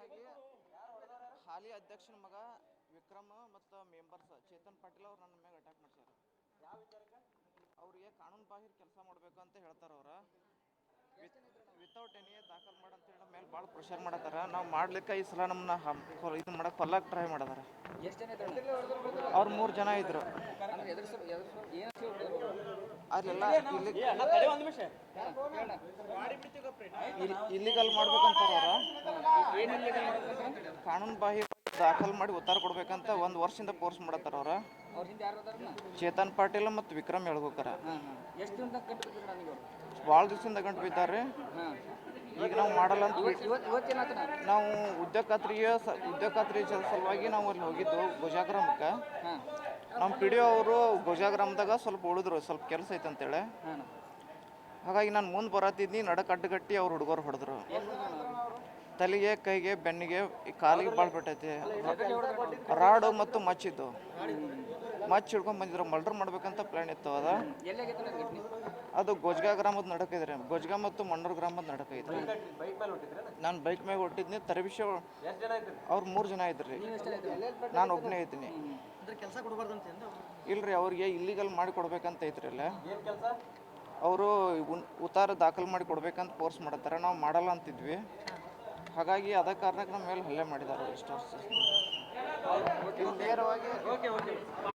ಅದಕ್ಕಾಗಿ ಹಾಲಿ ಅಧ್ಯಕ್ಷನ ಮಗ ವಿಕ್ರಮ್ ಮತ್ತು ಮೆಂಬರ್ಸ್ ಚೇತನ್ ಪಾಟೀಲ್ ಅವ್ರು ನನ್ನ ಮ್ಯಾಗ ಅಟ್ಯಾಕ್ ಮಾಡ್ಸ್ಯಾರ. ಅವ್ರಿಗೆ ಕಾನೂನು ಬಾಹಿರ ಕೆಲಸ ಮಾಡಬೇಕು ಅಂತ ಹೇಳ್ತಾರ. ಅವ್ರ ವಿತೌಟ್ ಎನಿ ದಾಖಲ್ ಮಾಡಂತೇಳಿ ನಮ್ಮ ಮೇಲೆ ಭಾಳ ಪ್ರೆಷರ್ ಮಾಡತ್ತಾರ. ನಾವು ಮಾಡ್ಲಿಕ್ಕೆ ಈ ಸಲ ನಮ್ಮನ್ನ ಇದು ಮಾಡಕ್ಕೆ ಕೊಲ್ಲಕ್ಕೆ ಟ್ರೈ ಮಾಡದಾರ. ಅವ್ರು 3 ಜನ ಇದ್ರು. ಅಲ್ಲೆಲ್ಲ ಇಲ್ಲಿಗಲ್ ಮಾಡ್ಬೇಕಂತಾರ. ಅವ್ರ ಕಾನೂನು ಬಾಹಿರ ದಾಖಲ್ ಮಾಡಿ ಉತ್ತರ ಕೊಡ್ಬೇಕಂತ 1 ವರ್ಷದಿಂದ ಫೋರ್ಸ್ ಮಾಡತ್ತಾರ. ಅವ್ರ ಚೇತನ್ ಪಾಟೀಲ್ ಮತ್ತು ವಿಕ್ರಮ್ ಹೇಳ್ಬೇಕಾರ ಭಾಳ ದಿವಸದಿಂದ ಗಂಟು ಬಿದ್ದಾರೆ. ಈಗ ನಾವು ಮಾಡಲ್ಲ ಅಂತ ನಾವು ಉದ್ಯೋಗ ಖಾತ್ರಿ ಸಲುವಾಗಿ ನಾವು ಅಲ್ಲಿ ಹೋಗಿದ್ದು ಗೋಜಾಗ್ರಾಮಕ್ಕೆ. ನಮ್ಮ ಪಿ ಡಿ ಒ ಅವರು ಗೋಜಾಗ್ರಾಮದಾಗ ಸ್ವಲ್ಪ ಉಳಿದ್ರು, ಸ್ವಲ್ಪ ಕೆಲಸ ಐತೆ ಅಂತೇಳಿ. ಹಾಗಾಗಿ ನಾನು ಮುಂದೆ ಬರತ್ತಿದ್ನಿ, ನಡಕ್ಕೆ ಅಡ್ಡಗಟ್ಟಿ ಅವ್ರು ಹುಡುಗರು ಹೊಡೆದ್ರು. ತಲೆಗೆ, ಕೈಗೆ, ಬೆನ್ನಿಗೆ, ಈ ಕಾಲಿಗೆ ಭಾಳ ಬಿಟ್ಟೈತಿ. ರಾಡು ಮತ್ತು ಮಚ್ಚಿದ್ದು ಮಚ್ಚಿ ಹಿಡ್ಕೊಂಡು ಬಂದಿದ್ರು. ಮರ್ಡರ್ ಮಾಡ್ಬೇಕಂತ ಪ್ಲ್ಯಾನ್ ಇತ್ತು. ಅದು ಗೋಜ್ಗಾ ಗ್ರಾಮದ ನಡಕಿದ್ರಿ. ಗೋಜ್ಗಾ ಮತ್ತು ಮಣ್ಣೂರು ಗ್ರಾಮದ ನಡಕೈತ್ರಿ. ನಾನು ಬೈಕ್ ಮ್ಯಾಗ ಹೊಟ್ಟಿದ್ನಿ. ತರಬಿಷ ಅವ್ರು 3 ಜನ ಇದ್ರಿ, ನಾನು ಒಬ್ಬನೇ ಇದ್ದೀನಿ. ಇಲ್ರಿ, ಅವ್ರಿಗೆ ಇಲ್ಲಿಗಲ್ ಮಾಡಿ ಕೊಡ್ಬೇಕಂತ ಐತ್ರಿ. ಅಲ್ಲ ಅವರು ಉತ್ತಾರ ದಾಖಲು ಮಾಡಿ ಕೊಡ್ಬೇಕಂತ ಫೋರ್ಸ್ ಮಾಡತ್ತಾರ. ನಾವು ಮಾಡಲ್ಲ ಅಂತಿದ್ವಿ. ಹಾಗಾಗಿ ಅದ ಕಾರಣಕ್ಕೆ ನಮ್ಮ ಮೇಲೆ ಹಲ್ಲೆ ಮಾಡಿದ್ದಾರೆ ಇಷ್ಟು ವರ್ಷ. ನೇರವಾಗಿ